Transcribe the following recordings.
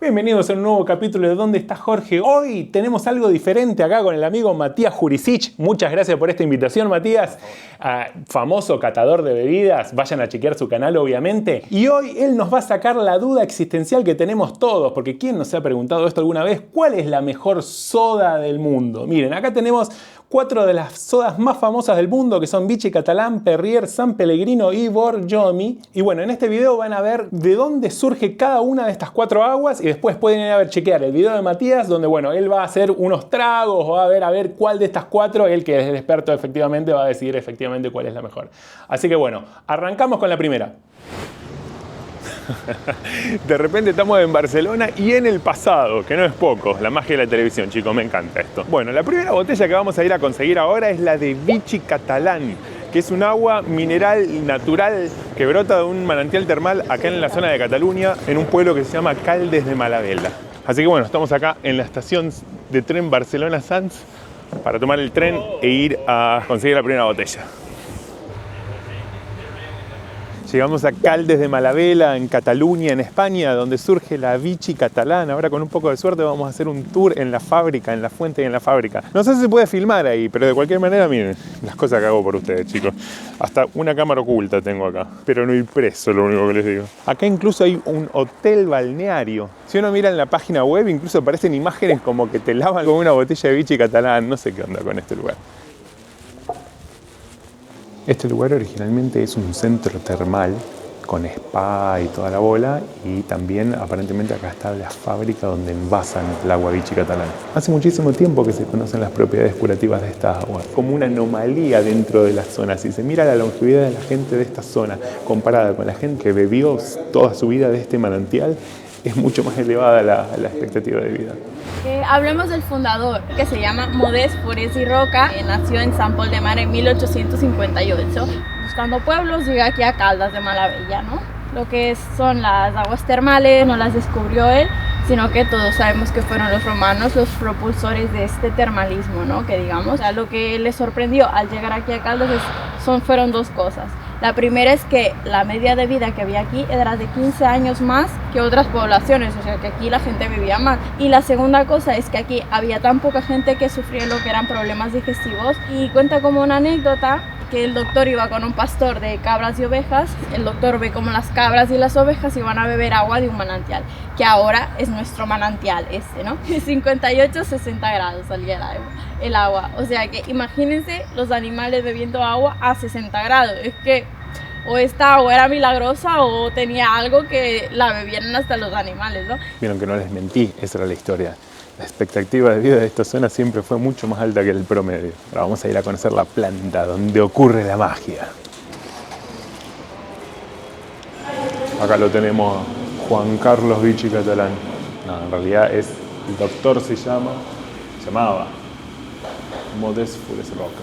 Bienvenidos a un nuevo capítulo de ¿Dónde está Jorge? Hoy tenemos algo diferente acá con el amigo Matías Jurisic. Muchas gracias por esta invitación, Matías. Famoso catador de bebidas. Vayan a chequear su canal, obviamente. Y hoy él nos va a sacar la duda existencial que tenemos todos. Porque ¿quién nos ha preguntado esto alguna vez? ¿Cuál es la mejor soda del mundo? Miren, acá tenemos 4 de las sodas más famosas del mundo, que son Vichy Catalán, Perrier, San Pellegrino y Borjomi. Y bueno, en este video van a ver de dónde surge cada una de estas 4 aguas y después pueden ir a ver, chequear el video de Matías, donde bueno, él va a hacer unos tragos, va a ver cuál de estas 4, él que es el experto efectivamente, va a decidir efectivamente cuál es la mejor. Así que bueno, arrancamos con la primera. De repente estamos en Barcelona y en el pasado, que no es poco, la magia de la televisión, chicos, me encanta esto. Bueno, la primera botella que vamos a ir a conseguir ahora es la de Vichy Catalán, que es un agua mineral natural que brota de un manantial termal acá en la zona de Cataluña, en un pueblo que se llama Caldes de Malavella. Así que bueno, estamos acá en la estación de tren Barcelona-Sants para tomar el tren e ir a conseguir la primera botella. Llegamos a Caldes de Malavella, en Cataluña, en España, donde surge la Vichy Catalán. Ahora con un poco de suerte vamos a hacer un tour en la fábrica, en la fuente y en la fábrica. No sé si se puede filmar ahí, pero de cualquier manera, miren, las cosas que hago por ustedes, chicos. Hasta una cámara oculta tengo acá, pero no ir preso, lo único que les digo. Acá incluso hay un hotel balneario. Si uno mira en la página web, incluso aparecen imágenes como que te lavan con una botella de Vichy Catalán. No sé qué onda con este lugar. Este lugar originalmente es un centro termal con spa y toda la bola, y también aparentemente acá está la fábrica donde envasan el agua Vichy Catalán. Hace muchísimo tiempo que se conocen las propiedades curativas de esta agua, como una anomalía dentro de la zona. Si se mira la longevidad de la gente de esta zona comparada con la gente que bebió toda su vida de este manantial, es mucho más elevada la expectativa de vida. Hablemos del fundador, que se llama Modest Forés y Roca, nació en Sant Pol de Mar en 1858. Buscando pueblos, llega aquí a Caldes de Malavella, ¿no? Lo que son las aguas termales no las descubrió él, sino que todos sabemos que fueron los romanos los propulsores de este termalismo, ¿no? Que digamos, lo que les sorprendió al llegar aquí a Caldes fueron 2 cosas. La primera es que la media de vida que había aquí era de 15 años más que otras poblaciones, o sea que aquí la gente vivía más. Y la segunda cosa es que aquí había tan poca gente que sufría lo que eran problemas digestivos. Y cuenta como una anécdota que el doctor iba con un pastor de cabras y ovejas. El doctor ve como las cabras y las ovejas iban a beber agua de un manantial, que ahora es nuestro manantial ¿no? 58-60 grados salía el agua. O sea que imagínense los animales bebiendo agua a 60 grados. Es que o esta agua era milagrosa o tenía algo que la bebieran hasta los animales, ¿no? Vieron que no les mentí, esa era la historia. La expectativa de vida de esta zona siempre fue mucho más alta que el promedio. Ahora vamos a ir a conocer la planta donde ocurre la magia. Acá lo tenemos, Juan Carlos Vichy Catalán. No, en realidad el doctor se llamaba Modest Forés y Roca,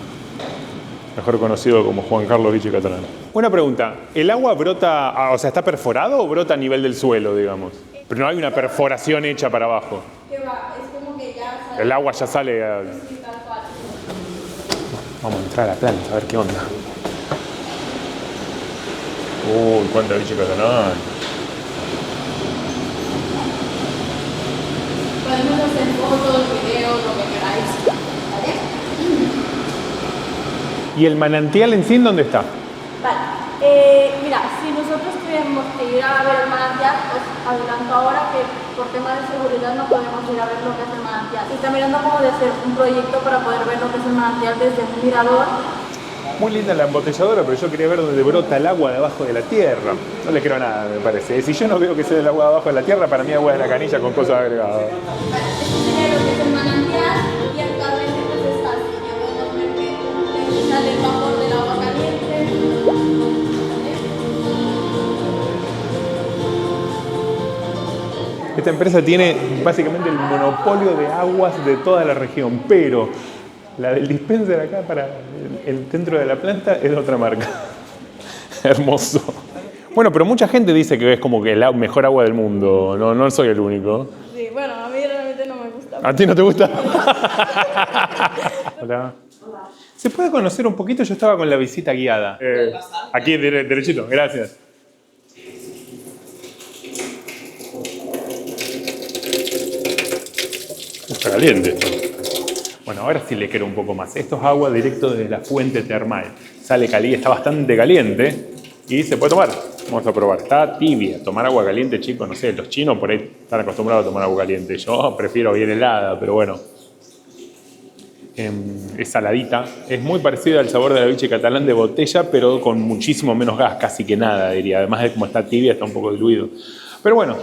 mejor conocido como Juan Carlos Vichy Catalán. Una pregunta, ¿el agua brota, o sea, está perforado o brota a nivel del suelo, digamos? Pero no hay una perforación hecha para abajo. Que va, es como que ya sale. El agua ya sale a... Vamos a entrar a la planta a ver qué onda. Uy, cuánta Vichy Catalán. Podemos hacer fotos, videos, lo que queráis, ¿vale? ¿Y el manantial en sí dónde está? Vale, mira, si nosotros tuviéramos que ir a ver el manantial, pues adelanto ahora que por tema de seguridad no podemos ir a ver lo que es el manantial. Y está mirando como de hacer un proyecto para poder ver lo que es el manantial desde un mirador. Muy linda la embotelladora, pero yo quería ver dónde brota el agua de abajo de la tierra. No le creo nada, me parece. Si yo no veo que sea el agua de abajo de la tierra, para mí agua de la canilla con cosas agregadas. Vale, esto sería lo que es el manantial y actualmente pues está así. Ya podemos ver que sale el vapor del agua caliente. Esta empresa tiene básicamente el monopolio de aguas de toda la región, pero la del dispenser acá para el dentro de la planta es de otra marca. Hermoso. Bueno, pero mucha gente dice que es como que la mejor agua del mundo. No soy el único. Sí, bueno, a mí realmente no me gusta. ¿A ti no te gusta? Hola. ¿Se puede conocer un poquito? Yo estaba con la visita guiada. Aquí, derechito. Gracias. Está caliente esto. Bueno, ahora sí le quiero un poco más. Esto es agua directo de la fuente termal. Sale caliente, está bastante caliente y se puede tomar. Vamos a probar. Está tibia. Tomar agua caliente, chicos, no sé, los chinos por ahí están acostumbrados a tomar agua caliente. Yo prefiero bien helada, pero bueno. Es saladita. Es muy parecida al sabor de la biche catalán de botella, pero con muchísimo menos gas, casi que nada, diría. Además de como está tibia, está un poco diluido. Pero bueno,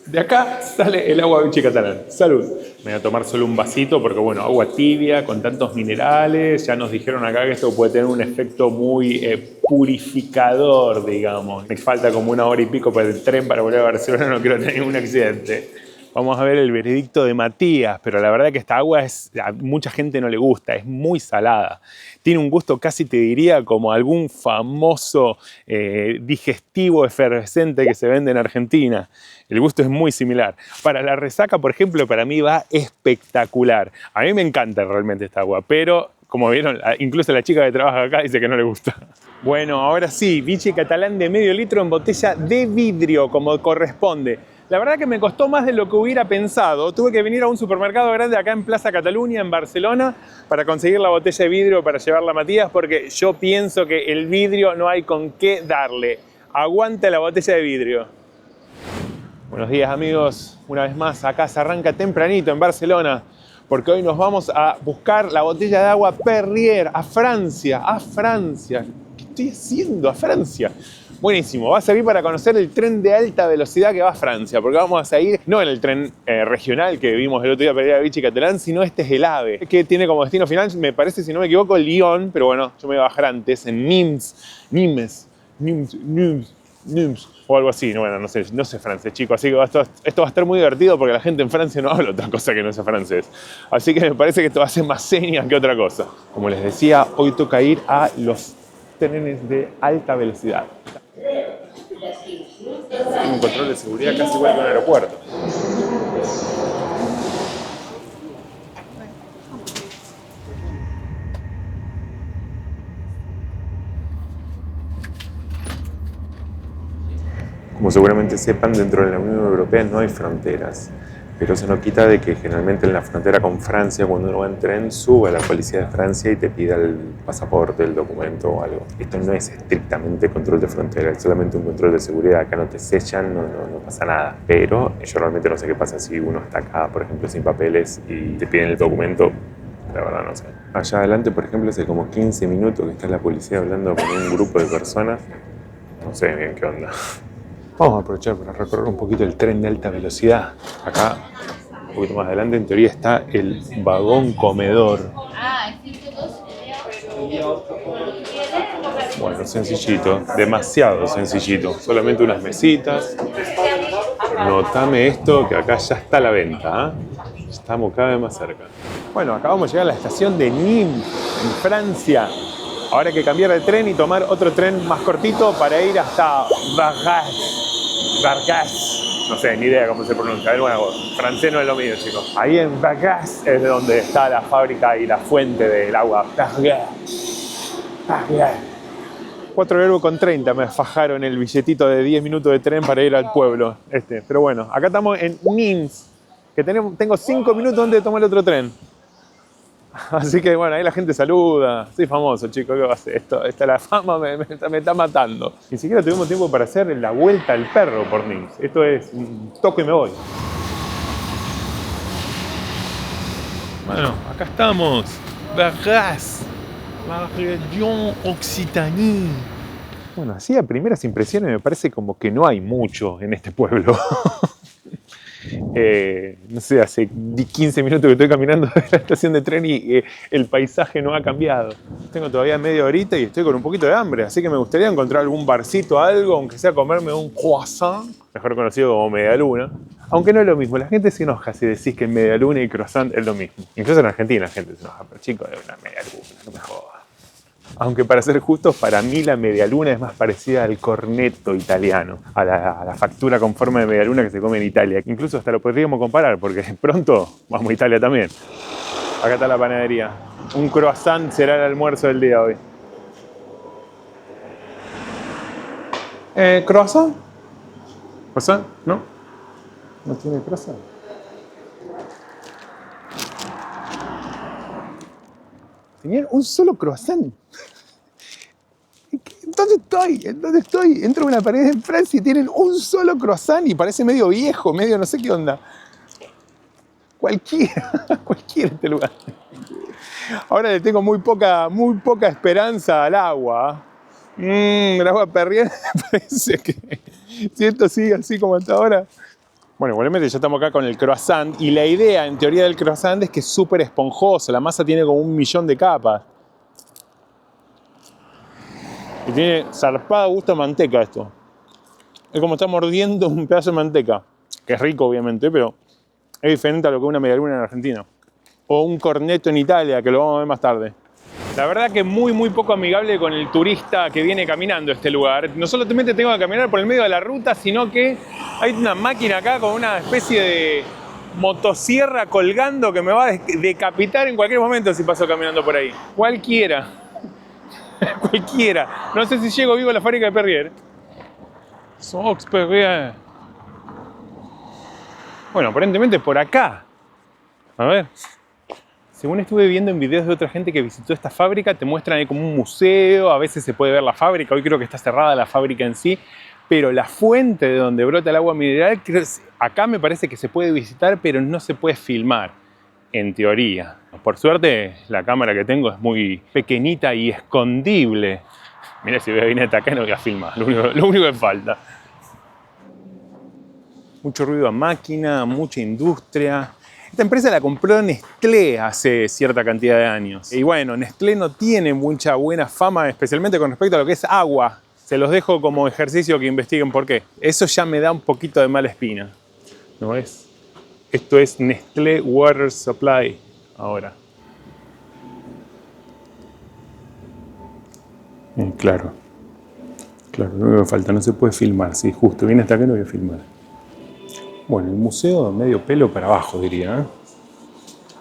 de acá sale el agua biche catalán. Salud. Me voy a tomar solo un vasito porque, bueno, agua tibia con tantos minerales. Ya nos dijeron acá que esto puede tener un efecto muy purificador, digamos. Me falta como 1 hora y pico para el tren para volver a Barcelona. No quiero tener ningún accidente. Vamos a ver el veredicto de Matías, pero la verdad que esta agua a mucha gente no le gusta, es muy salada. Tiene un gusto casi te diría como algún famoso digestivo efervescente que se vende en Argentina. El gusto es muy similar. Para la resaca, por ejemplo, para mí va espectacular. A mí me encanta realmente esta agua, pero como vieron, incluso la chica que trabaja acá dice que no le gusta. Bueno, ahora sí, biche catalán de medio litro en botella de vidrio, como corresponde. La verdad que me costó más de lo que hubiera pensado. Tuve que venir a un supermercado grande acá en Plaza Cataluña, en Barcelona, para conseguir la botella de vidrio para llevarla a Matías, porque yo pienso que el vidrio no hay con qué darle. Aguante la botella de vidrio. Buenos días, amigos. Una vez más, acá se arranca tempranito en Barcelona, porque hoy nos vamos a buscar la botella de agua Perrier a Francia. ¡A Francia! ¿Qué estoy haciendo? ¡A Francia! Buenísimo, va a servir para conocer el tren de alta velocidad que va a Francia, porque vamos a ir no en el tren regional que vimos el otro día para ir a Vichy Catalán, sino este es el AVE, que tiene como destino final, me parece, si no me equivoco, Lyon, pero bueno, yo me voy a bajar antes en Nimes, o algo así, bueno, no sé francés, chicos, así que esto va a estar muy divertido porque la gente en Francia no habla otra cosa que no sea francés. Así que me parece que esto va a ser más señas que otra cosa. Como les decía, hoy toca ir a los trenes de alta velocidad. Un control de seguridad casi igual que un aeropuerto. Como seguramente sepan, dentro de la Unión Europea no hay fronteras, pero eso no quita de que generalmente en la frontera con Francia, cuando uno va en tren, sube a la policía de Francia y te pida el pasaporte, el documento o algo. Esto no es estrictamente control de frontera, es solamente un control de seguridad. Acá no te sellan, no pasa nada. Pero yo realmente no sé qué pasa si uno está acá, por ejemplo, sin papeles y te piden el documento. La verdad no sé. Allá adelante, por ejemplo, hace como 15 minutos que está la policía hablando con un grupo de personas. No sé bien qué onda. Vamos a aprovechar para recorrer un poquito el tren de alta velocidad. Acá, un poquito más adelante, en teoría está el vagón comedor. Bueno, sencillito, demasiado sencillito. Solamente unas mesitas. Notame esto, que acá ya está a la venta, ¿eh? Estamos cada vez más cerca. Bueno, acabamos de llegar a la estación de Nîmes, en Francia. Ahora hay que cambiar de tren y tomar otro tren más cortito para ir hasta Vargas. No sé, ni idea cómo se pronuncia. De nuevo, francés no es lo mío, chicos. Ahí en Vargas es donde está la fábrica y la fuente del agua. Perrier. 4,30 € me fajaron el billetito de 10 minutos de tren para ir al pueblo. Pero bueno, acá estamos en Nîmes, que tengo 5 minutos antes de tomar el otro tren. Así que bueno, ahí la gente saluda. Soy famoso, chicos, ¿qué va a hacer? La fama me está matando. Ni siquiera tuvimos tiempo para hacer la vuelta al perro por Nîmes. Esto es toco y me voy. Bueno, acá estamos. Vargas, la región Occitanie. Bueno, así a primeras impresiones me parece como que no hay mucho en este pueblo. No sé, hace 15 minutos que estoy caminando de la estación de tren y el paisaje no ha cambiado. Tengo todavía media horita y estoy con un poquito de hambre, así que me gustaría encontrar algún barcito, algo, aunque sea comerme un croissant, mejor conocido como medialuna. Aunque no es lo mismo, la gente se enoja si decís que medialuna y croissant es lo mismo. Incluso en Argentina la gente se enoja, pero chicos, es una medialuna, no me jodas. Aunque para ser justos, para mí la medialuna es más parecida al cornetto italiano, a la factura con forma de medialuna que se come en Italia. Incluso hasta lo podríamos comparar, porque pronto vamos a Italia también. Acá está la panadería. Un croissant será el almuerzo del día hoy. ¿Croissant? ¿Croissant? ¿No? ¿No tiene croissant? Tenían un solo croissant. ¿Dónde estoy? Entro en una pared en Francia y tienen un solo croissant y parece medio viejo, medio no sé qué onda. Cualquiera este lugar. Ahora le tengo muy poca esperanza al agua. El agua Perrier parece que si esto sigue así como hasta ahora. Bueno, igualmente ya estamos acá con el croissant y la idea en teoría del croissant es que es súper esponjoso, la masa tiene como 1.000.000 de capas. Y tiene zarpado gusto a manteca esto. Es como estar mordiendo un pedazo de manteca, que es rico obviamente, pero es diferente a lo que una medialuna en Argentina. O un cornetto en Italia, que lo vamos a ver más tarde. La verdad que muy poco amigable con el turista que viene caminando a este lugar. No solamente tengo que caminar por el medio de la ruta, sino que hay una máquina acá con una especie de motosierra colgando que me va a decapitar en cualquier momento si paso caminando por ahí. Cualquiera. No sé si llego vivo a la fábrica de Perrier. Sox Perrier. Bueno, aparentemente por acá. A ver. Según estuve viendo en videos de otra gente que visitó esta fábrica, te muestran ahí como un museo, a veces se puede ver la fábrica, hoy creo que está cerrada la fábrica en sí, pero la fuente de donde brota el agua mineral, acá me parece que se puede visitar, pero no se puede filmar, en teoría. Por suerte, la cámara que tengo es muy pequeñita y escondible. Mira, si voy a venir hasta acá no voy a filmar, lo único que falta. Mucho ruido a máquina, mucha industria. Esta empresa la compró Nestlé hace cierta cantidad de años. Y bueno, Nestlé no tiene mucha buena fama, especialmente con respecto a lo que es agua. Se los dejo como ejercicio que investiguen por qué. Eso ya me da un poquito de mala espina. ¿No es? Esto es Nestlé Water Supply ahora. Claro, lo único que falta, no se puede filmar. Sí, justo, viene hasta acá, no voy a filmar. Bueno, el museo medio pelo para abajo, diría, ¿eh?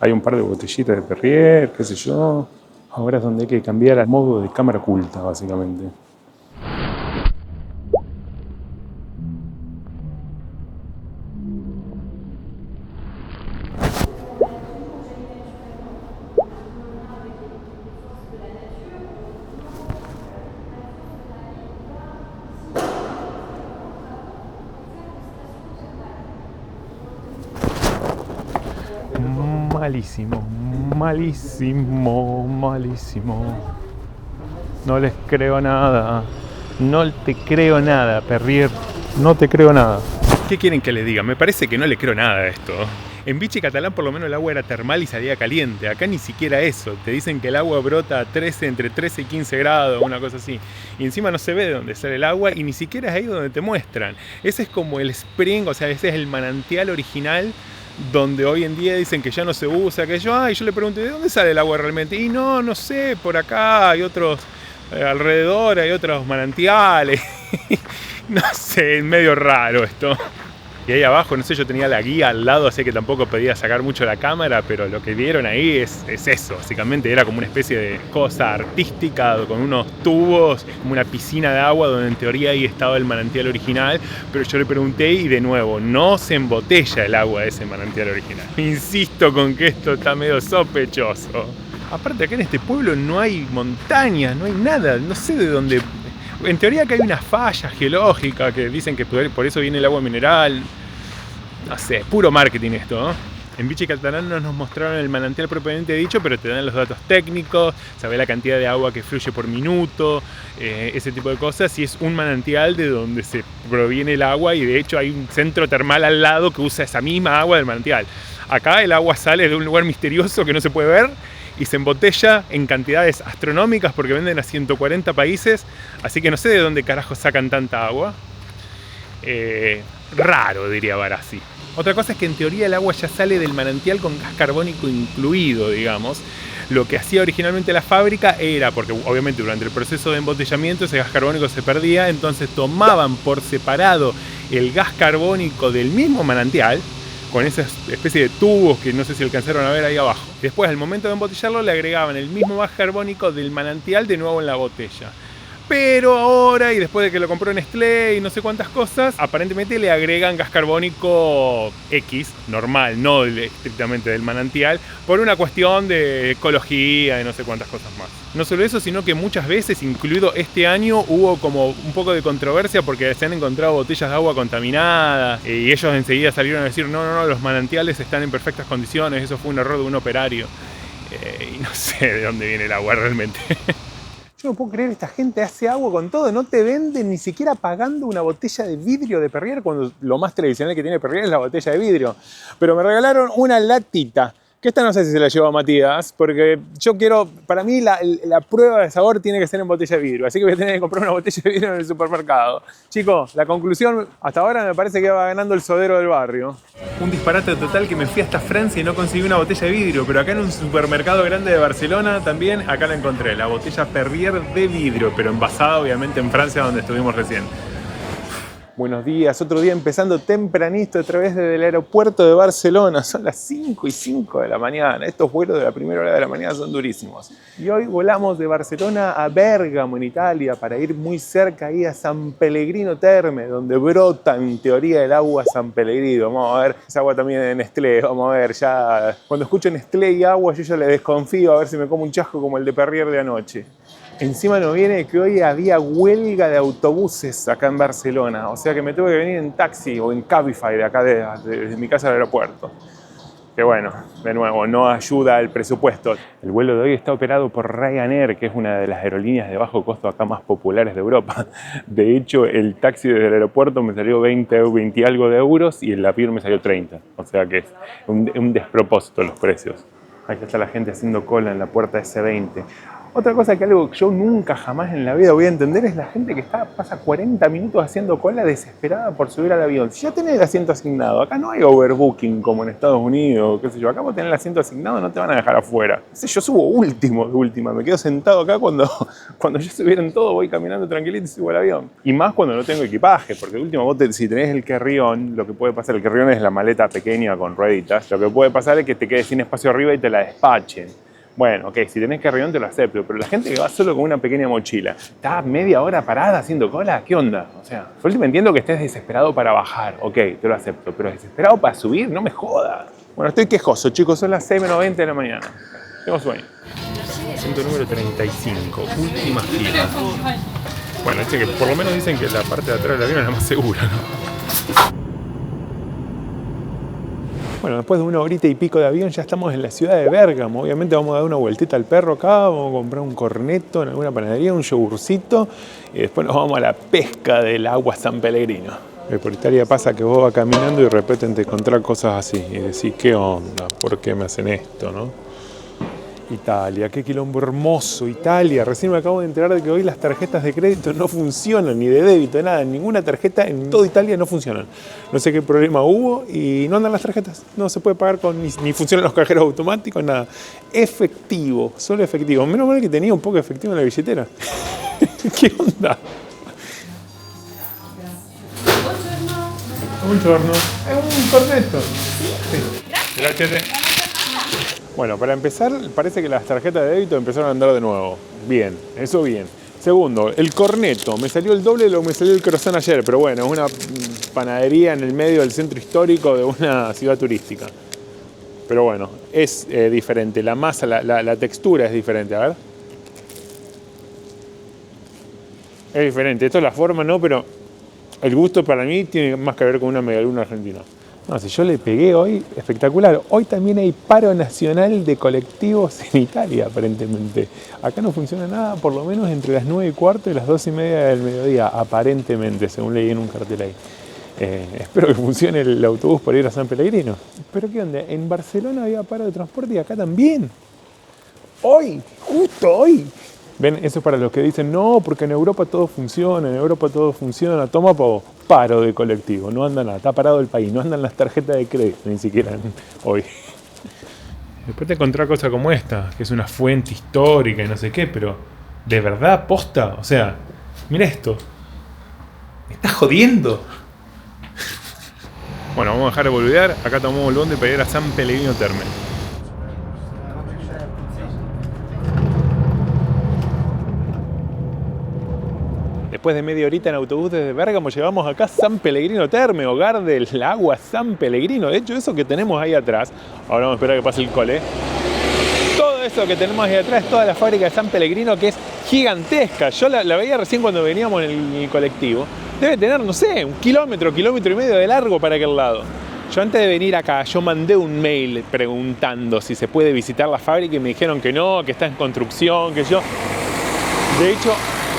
Hay un par de botellitas de Perrier, qué sé yo. Ahora es donde hay que cambiar al modo de cámara oculta, básicamente. Malísimo. No les creo nada. No te creo nada, Perrier. No te creo nada. ¿Qué quieren que les diga? Me parece que no le creo nada a esto. En Vichy Catalán por lo menos el agua era termal y salía caliente. Acá ni siquiera eso. Te dicen que el agua brota a entre 13 y 15 grados, una cosa así. Y encima no se ve de dónde sale el agua y ni siquiera es ahí donde te muestran. Ese es como el spring, o sea, ese es el manantial original donde hoy en día dicen que ya no se usa, que yo le pregunté, ¿de dónde sale el agua realmente? Y no sé, por acá hay otros, alrededor hay otros manantiales. No sé, es medio raro esto. Y ahí abajo, no sé, yo tenía la guía al lado, así que tampoco podía sacar mucho la cámara, pero lo que vieron ahí es eso, básicamente era como una especie de cosa artística con unos tubos, como una piscina de agua donde en teoría ahí estaba el manantial original, pero yo le pregunté y de nuevo, no se embotella el agua de ese manantial original. Insisto con que esto está medio sospechoso. Aparte acá en este pueblo no hay montañas, no hay nada, no sé de dónde... En teoría acá hay una falla geológica que dicen que por eso viene el agua mineral. No sé, puro marketing esto, ¿no? En Vichy Catalán no nos mostraron el manantial propiamente dicho, pero te dan los datos técnicos, sabes la cantidad de agua que fluye por minuto, ese tipo de cosas, y es un manantial de donde se proviene el agua y de hecho hay un centro termal al lado que usa esa misma agua del manantial. Acá el agua sale de un lugar misterioso que no se puede ver y se embotella en cantidades astronómicas porque venden a 140 países, así que no sé de dónde carajo sacan tanta agua. Raro, diría Barassi. Otra cosa es que en teoría el agua ya sale del manantial con gas carbónico incluido, digamos. Lo que hacía originalmente la fábrica era, porque obviamente durante el proceso de embotellamiento ese gas carbónico se perdía, entonces tomaban por separado el gas carbónico del mismo manantial, con esa especie de tubos que no sé si alcanzaron a ver ahí abajo. Después, al momento de embotellarlo, le agregaban el mismo gas carbónico del manantial de nuevo en la botella. Pero ahora, y después de que lo compró Nestlé y no sé cuántas cosas, aparentemente le agregan gas carbónico X, normal, no estrictamente del manantial, por una cuestión de ecología y no sé cuántas cosas más. No solo eso, sino que muchas veces, incluido este año, hubo como un poco de controversia porque se han encontrado botellas de agua contaminadas y ellos enseguida salieron a decir no, los manantiales están en perfectas condiciones, eso fue un error de un operario. Y no sé de dónde viene el agua realmente. Yo no puedo creer, esta gente hace agua con todo, no te venden ni siquiera pagando una botella de vidrio de Perrier, cuando lo más tradicional que tiene Perrier es la botella de vidrio. Pero me regalaron una latita, que esta no sé si se la llevo a Matías, porque yo quiero, para mí la prueba de sabor tiene que ser en botella de vidrio, así que voy a tener que comprar una botella de vidrio en el supermercado. Chicos, la conclusión, hasta ahora me parece que va ganando el sodero del barrio. Un disparate total que me fui hasta Francia y no conseguí una botella de vidrio, pero acá en un supermercado grande de Barcelona también, acá la encontré, la botella Perrier de vidrio, pero envasada obviamente en Francia donde estuvimos recién. Buenos días, otro día empezando tempranito a través del aeropuerto de Barcelona. Son las 5:05 de la mañana. Estos vuelos de la primera hora de la mañana son durísimos. Y hoy volamos de Barcelona a Bérgamo, en Italia, para ir muy cerca ahí a San Pellegrino Terme, donde brota en teoría el agua San Pellegrino. Vamos a ver, esa agua también de Nestlé. Vamos a ver, ya cuando escucho Nestlé y agua yo ya le desconfío a ver si me como un chasco como el de Perrier de anoche. Encima nos viene que hoy había huelga de autobuses acá en Barcelona, o sea que me tuve que venir en taxi o en Cabify de acá desde mi casa al aeropuerto. Que bueno, de nuevo, no ayuda al presupuesto. El vuelo de hoy está operado por Ryanair, que es una de las aerolíneas de bajo costo acá más populares de Europa. De hecho, el taxi desde el aeropuerto me salió 20 y algo de euros y el avión me salió 30. O sea que es un despropósito los precios. Ahí está la gente haciendo cola en la puerta S20. Otra cosa que algo que yo nunca jamás en la vida voy a entender es la gente que pasa 40 minutos haciendo cola desesperada por subir al avión. Si ya tenés el asiento asignado, acá no hay overbooking como en Estados Unidos, qué sé yo, acá vos tenés el asiento asignado, no te van a dejar afuera. Yo subo último de última, me quedo sentado acá cuando ya subieron todo, voy caminando tranquilito y subo al avión. Y más cuando no tengo equipaje, porque de última vos si tenés el carry-on, lo que puede pasar, el carry-on es la maleta pequeña con rueditas, lo que puede pasar es que te quedes sin espacio arriba y te la despachen. Bueno, ok, si tenés carrión te lo acepto, pero la gente que va solo con una pequeña mochila, ¿está media hora parada haciendo cola? ¿Qué onda? O sea, por último entiendo que estés desesperado para bajar, ok, te lo acepto, pero desesperado para subir, no me jodas. Bueno, estoy quejoso, chicos, son las 6:90 de la mañana. Tengo sueño. Asiento número 35, última fila. Bueno, que por lo menos dicen que la parte de atrás del avión es la más segura, ¿no? Bueno, después de una horita y pico de avión ya estamos en la ciudad de Bérgamo. Obviamente vamos a dar una vueltita al perro acá, vamos a comprar un corneto en alguna panadería, un yogurcito y después nos vamos a la pesca del agua San Pellegrino. Por Italia pasa que vos vas caminando y de repente te encontrás cosas así y decís, ¿qué onda? ¿Por qué me hacen esto, no? Italia, qué quilombo hermoso, Italia. Recién me acabo de enterar de que hoy las tarjetas de crédito no funcionan, ni de débito, nada. Ninguna tarjeta en toda Italia no funcionan. No sé qué problema hubo y no andan las tarjetas. No se puede pagar ni funcionan los cajeros automáticos, nada. Efectivo, solo efectivo. Menos mal que tenía un poco de efectivo en la billetera. ¿Qué onda? Buongiorno. Es un corneto. Sí. Gracias. Bueno, para empezar, parece que las tarjetas de débito empezaron a andar de nuevo. Bien, eso bien. Segundo, el corneto. Me salió el doble de lo que me salió el croissant ayer, pero bueno, es una panadería en el medio del centro histórico de una ciudad turística. Pero bueno, es diferente. La masa, la textura es diferente. A ver. Es diferente. Esto es la forma, ¿no? Pero el gusto para mí tiene más que ver con una medialuna argentina. No, si yo le pegué hoy, espectacular. Hoy también hay paro nacional de colectivos en Italia, aparentemente. Acá no funciona nada, por lo menos entre las 9:15 y las 12:30 del mediodía, aparentemente, según leí en un cartel ahí. Espero que funcione el autobús para ir a San Pellegrino. Pero ¿qué onda? En Barcelona había paro de transporte y acá también. Hoy, justo hoy. ¿Ven? Eso es para los que dicen, no, porque en Europa todo funciona, Toma paro de colectivo, no anda nada, está parado el país, no andan las tarjetas de crédito, ni siquiera hoy. Después te encontrás cosas como esta, que es una fuente histórica y no sé qué, pero ¿de verdad posta? O sea, mira esto. ¿Me estás jodiendo? Bueno, vamos a dejar de boludear, acá tomamos el bondi para ir a San Pellegrino Terme. después de media horita en autobús desde Bérgamo, llegamos acá a San Pellegrino Terme, hogar del agua San Pellegrino. De hecho, eso que tenemos ahí atrás, ahora vamos a esperar a que pase el cole. Todo eso que tenemos ahí atrás es toda la fábrica de San Pellegrino, que es gigantesca. Yo la veía recién cuando veníamos en el colectivo. Debe tener, no sé, un kilómetro y medio de largo para aquel lado. Yo antes de venir acá, yo mandé un mail preguntando si se puede visitar la fábrica y me dijeron que no, que está en construcción, que yo... De hecho,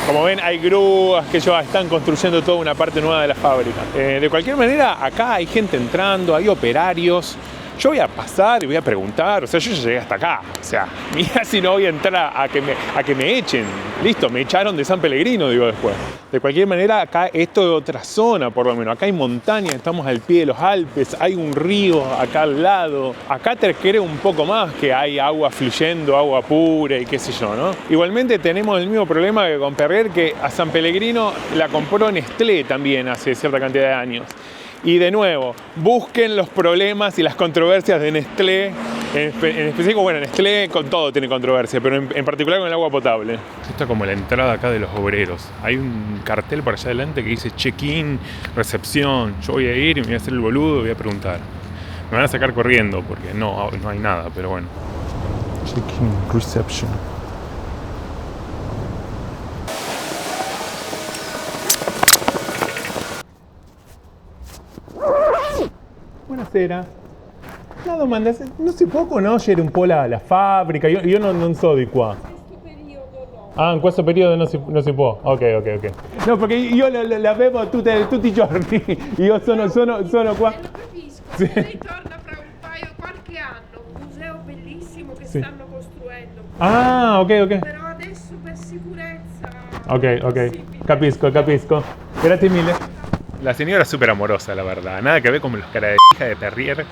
como ven, hay grúas que ya están construyendo toda una parte nueva de la fábrica. De cualquier manera, acá hay gente entrando, hay operarios. Yo voy a pasar y voy a preguntar, o sea, yo ya llegué hasta acá. O sea, mira si no voy a entrar a que me echen. Listo, me echaron de San Pellegrino, digo después. De cualquier manera, acá esto es otra zona, por lo menos. Acá hay montañas, estamos al pie de los Alpes, hay un río acá al lado. Acá te creo un poco más que hay agua fluyendo, agua pura y qué sé yo, ¿no? Igualmente tenemos el mismo problema que con Perrier, que a San Pellegrino la compró Nestlé también hace cierta cantidad de años. Y de nuevo, busquen los problemas y las controversias de Nestlé. En específico, bueno, Nestlé con todo tiene controversia, pero en particular con el agua potable. Esto es como la entrada acá de los obreros. Hay un cartel por allá adelante que dice check-in, recepción. Yo voy a ir y me voy a hacer el boludo y voy a preguntar. Me van a sacar corriendo porque no hay nada, pero bueno. Check-in, reception. Buonasera. La domanda è, non si può conoscere un po' la fabbrica? Io non so di qua. Questo periodo no. Ah, in questo periodo non si può? Ok. No, perché io la bevo tutti i giorni. Io sono qua. Lo capisco, Sì. lei torna fra qualche anno, un museo bellissimo che Sì. stanno costruendo. Ah, ok. Però adesso per sicurezza... Ok. Capisco. Grazie mille. La señora es súper amorosa, la verdad. Nada que ver con los cara de hija de Perrier.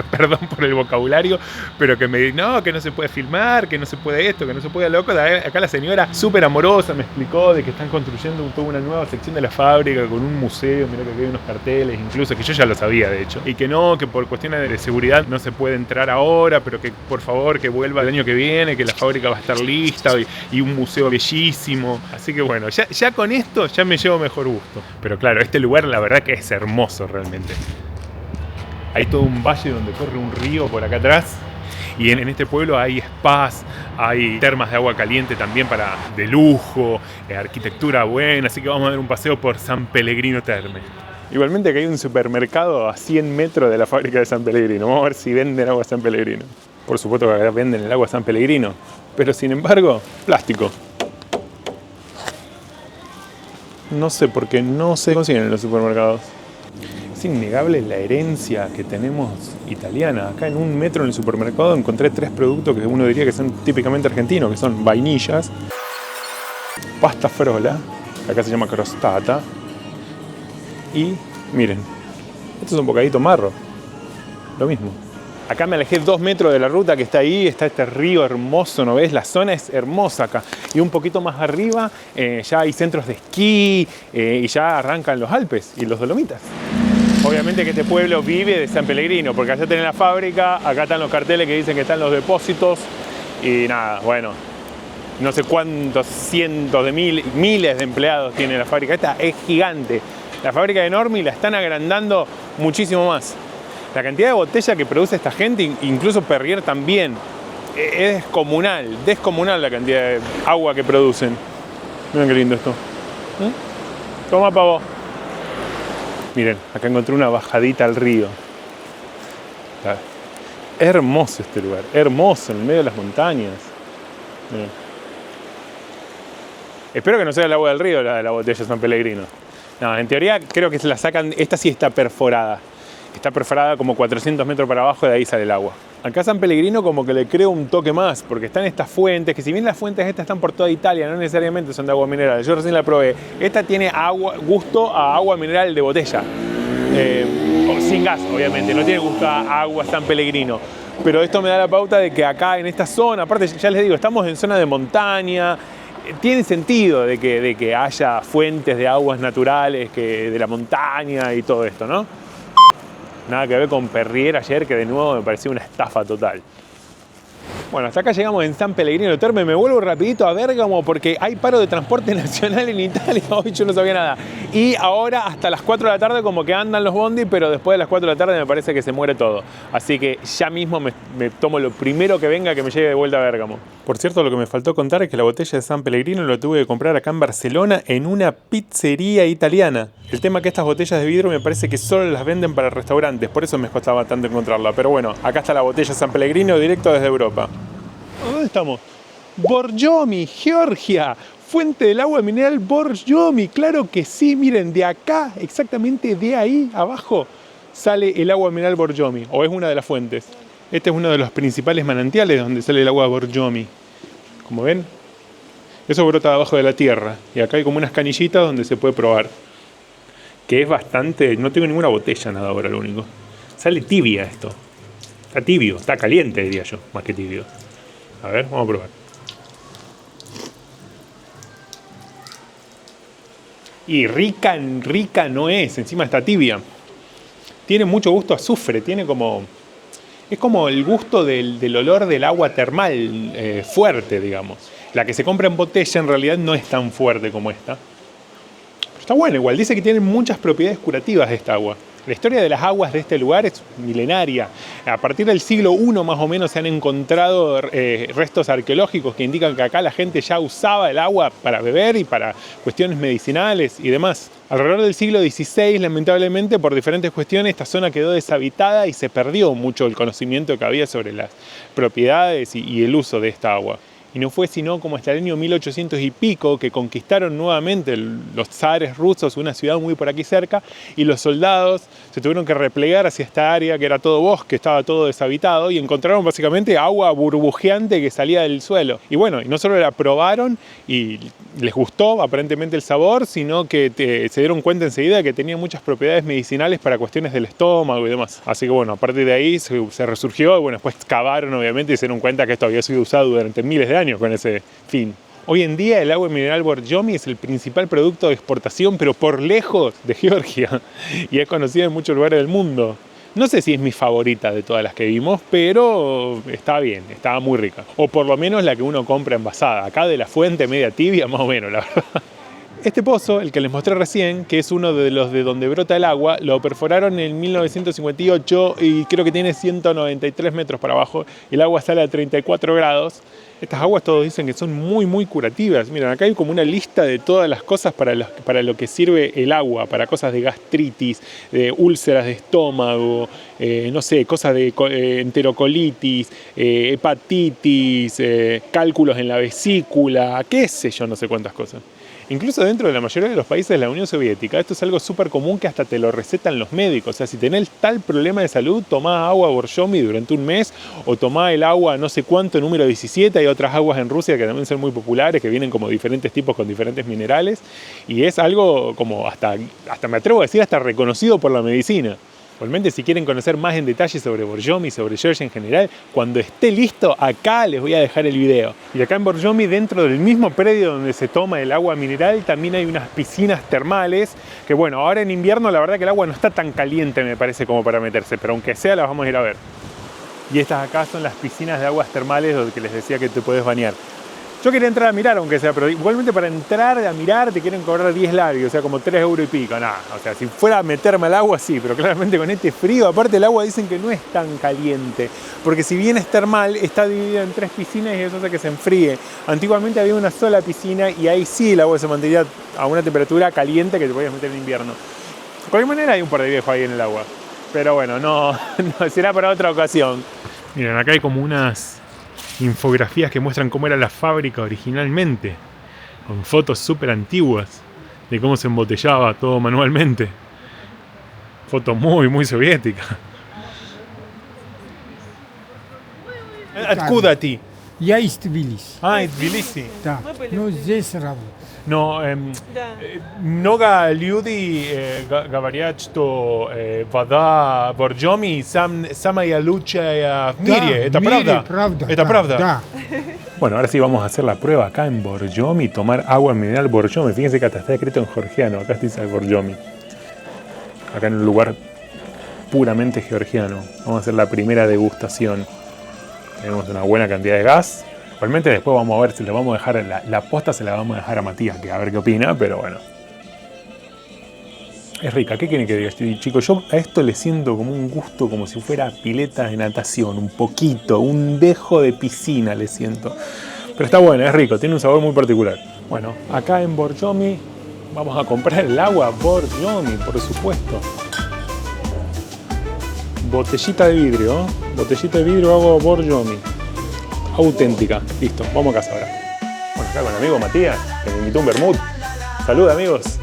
Perdón por el vocabulario, pero que me dice, no, que no se puede filmar, que no se puede esto, que no se puede loco. Acá la señora súper amorosa me explicó de que están construyendo toda una nueva sección de la fábrica con un museo, mirá que aquí hay unos carteles, incluso, que yo ya lo sabía de hecho. Y que no, que por cuestiones de seguridad no se puede entrar ahora, pero que por favor que vuelva el año que viene, que la fábrica va a estar lista y un museo bellísimo. Así que bueno, ya con esto ya me llevo mejor gusto. Pero claro, este lugar la verdad que es hermoso realmente. Hay todo un valle donde corre un río por acá atrás. Y en este pueblo hay spas, hay termas de agua caliente también de lujo, arquitectura buena. Así que vamos a dar un paseo por San Pellegrino Terme. Igualmente que hay un supermercado a 100 metros de la fábrica de San Pellegrino. Vamos a ver si venden agua San Pellegrino. Por supuesto que acá venden el agua San Pellegrino. Pero sin embargo, plástico. No sé por qué no se consiguen en los supermercados. Es innegable la herencia que tenemos italiana. Acá en un metro en el supermercado encontré 3 productos que uno diría que son típicamente argentinos, que son vainillas, pasta frola, que acá se llama crostata, y miren, esto es un bocadito marro, lo mismo. Acá me alejé 2 metros de la ruta que está ahí, está este río hermoso, ¿no ves? La zona es hermosa acá. Y un poquito más arriba ya hay centros de esquí y ya arrancan los Alpes y los Dolomitas. Obviamente que este pueblo vive de San Pellegrino, porque allá tenés la fábrica, acá están los carteles que dicen que están los depósitos y nada, bueno, no sé cuántos cientos de miles de empleados tiene la fábrica. Esta es gigante. La fábrica es enorme y la están agrandando muchísimo más. La cantidad de botella que produce esta gente, incluso Perrier también, es descomunal la cantidad de agua que producen. Miren qué lindo esto. Toma pa' vos. Miren, acá encontré una bajadita al río. Es hermoso este lugar, hermoso, en el medio de las montañas. Miren. Espero que no sea el agua del río la botella San Pellegrino. No, en teoría creo que se la sacan, esta sí está perforada. Está perforada como 400 metros para abajo, de ahí sale el agua. Acá San Pellegrino como que le creo un toque más, porque están estas fuentes, que si bien las fuentes estas están por toda Italia, no necesariamente son de agua mineral. Yo recién la probé. Esta tiene gusto a agua mineral de botella. Sin gas, obviamente, no tiene gusto a agua San Pellegrino. Pero esto me da la pauta de que acá en esta zona, aparte ya les digo, estamos en zona de montaña, tiene sentido de que haya fuentes de aguas naturales de la montaña y todo esto, ¿no? Nada que ver con Perrier ayer, que de nuevo me pareció una estafa total. Bueno, hasta acá llegamos en San Pellegrino Terme. Me vuelvo rapidito a Bérgamo porque hay paro de transporte nacional en Italia. Hoy yo no sabía nada. Y ahora hasta las 4 de la tarde como que andan los bondi, pero después de las 4 de la tarde me parece que se muere todo. Así que ya mismo me tomo lo primero que venga que me lleve de vuelta a Bérgamo. Por cierto, lo que me faltó contar es que la botella de San Pellegrino lo tuve que comprar acá en Barcelona en una pizzería italiana. El tema es que estas botellas de vidrio me parece que solo las venden para restaurantes, por eso me costaba tanto encontrarla. Pero bueno, acá está la botella de San Pellegrino directo desde Europa. ¿Dónde estamos? Borjomi, Georgia. Fuente del agua mineral Borjomi. Claro que sí, miren, de acá, exactamente de ahí abajo, sale el agua mineral Borjomi, o es una de las fuentes. Este es uno de los principales manantiales donde sale el agua Borjomi. Como ven, eso brota abajo de la tierra. Y acá hay como unas canillitas donde se puede probar. Que es bastante... No tengo ninguna botella, nada ahora, lo único. Sale tibia esto. Está tibio, está caliente, diría yo, más que tibio. A ver, vamos a probar. Y rica no es, encima está tibia. Tiene mucho gusto a azufre, tiene como... Es como el gusto del olor del agua termal fuerte, digamos. La que se compra en botella en realidad no es tan fuerte como esta. Pero está bueno igual, dice que tiene muchas propiedades curativas esta agua. La historia de las aguas de este lugar es milenaria. A partir del siglo I más o menos se han encontrado restos arqueológicos que indican que acá la gente ya usaba el agua para beber y para cuestiones medicinales y demás. Alrededor del siglo XVI, lamentablemente, por diferentes cuestiones, esta zona quedó deshabitada y se perdió mucho el conocimiento que había sobre las propiedades y el uso de esta agua. Y no fue sino como hasta el año 1800 y pico que conquistaron nuevamente los zares rusos una ciudad muy por aquí cerca y los soldados se tuvieron que replegar hacia esta área que era todo bosque, estaba todo deshabitado y encontraron básicamente agua burbujeante que salía del suelo. Y bueno, y no solo la probaron y les gustó aparentemente el sabor, sino que se dieron cuenta enseguida que tenía muchas propiedades medicinales para cuestiones del estómago y demás. Así que bueno, a partir de ahí se resurgió y bueno, después cavaron obviamente y se dieron cuenta que esto había sido usado durante miles de años con ese fin. Hoy en día el agua mineral Borjomi es el principal producto de exportación, pero por lejos, de Georgia, y es conocida en muchos lugares del mundo. No sé si es mi favorita de todas las que vimos, pero está bien, estaba muy rica. O por lo menos la que uno compra envasada. Acá de la fuente media tibia, más o menos, la verdad. Este pozo, el que les mostré recién, que es uno de los de donde brota el agua, lo perforaron en 1958 y creo que tiene 193 metros para abajo. El agua sale a 34 grados. Estas aguas todos dicen que son muy curativas. Miren, acá hay como una lista de todas las cosas para lo que sirve el agua, para cosas de gastritis, de úlceras de estómago, no sé, cosas de enterocolitis, hepatitis, cálculos en la vesícula, qué sé yo, no sé cuántas cosas. Incluso dentro de la mayoría de los países de la Unión Soviética, esto es algo súper común que hasta te lo recetan los médicos. O sea, si tenés tal problema de salud, tomá agua Borjomi durante un mes o tomá el agua no sé cuánto, número 17. Hay otras aguas en Rusia que también son muy populares, que vienen como diferentes tipos con diferentes minerales. Y es algo como hasta me atrevo a decir, hasta reconocido por la medicina. Igualmente, si quieren conocer más en detalle sobre Borjomi y sobre Georgia en general, cuando esté listo, acá les voy a dejar el video. Y acá en Borjomi, dentro del mismo predio donde se toma el agua mineral, también hay unas piscinas termales, que bueno, ahora en invierno la verdad que el agua no está tan caliente, me parece, como para meterse, pero aunque sea, las vamos a ir a ver. Y estas acá son las piscinas de aguas termales donde les decía que te puedes bañar. Yo quería entrar a mirar, aunque sea, pero igualmente para entrar a mirar te quieren cobrar 10 labios, o sea, como 3 euros y pico. Nada, o sea, si fuera a meterme al agua, sí, pero claramente con este frío, aparte el agua dicen que no es tan caliente, porque si bien es termal, está dividida en 3 piscinas y eso hace que se enfríe. Antiguamente había una sola piscina y ahí sí el agua se mantenía a una temperatura caliente que te podías meter en invierno. De cualquier manera hay un par de viejos ahí en el agua, pero bueno, no será para otra ocasión. Miren, acá hay como unas infografías que muestran cómo era la fábrica originalmente, con fotos súper antiguas de cómo se embotellaba todo manualmente. Foto muy soviética. Откуда ты? Я из Тбилиси. Из Тбилиси. Да. Ну, здесь работаю. Но много людей говорят, что вода Борjomi самая лучшая в мире. Да, ¿Это правда? Правда. ¿Это да, правда? Да. Bueno, ahora sí vamos a hacer la prueba acá en Borjomi, tomar agua mineral Borjomi. Fíjense que hasta está escrito en georgiano, acá dice Borjomi. Acá en un lugar puramente georgiano. Vamos a hacer la primera degustación. Tenemos una buena cantidad de gas. Igualmente después vamos a ver si le vamos a dejar, la posta se la vamos a dejar a Matías, que a ver qué opina, pero bueno. Es rica, ¿qué quieren que diga, chicos? Yo a esto le siento como un gusto, como si fuera pileta de natación, un poquito, un dejo de piscina le siento. Pero está bueno, es rico, tiene un sabor muy particular. Bueno, acá en Borjomi vamos a comprar el agua Borjomi, por supuesto. Botellita de vidrio, agua Borjomi. Auténtica. Listo, vamos a casa ahora. Bueno, acá con el amigo Matías, que me invitó un vermut. Salud, amigos.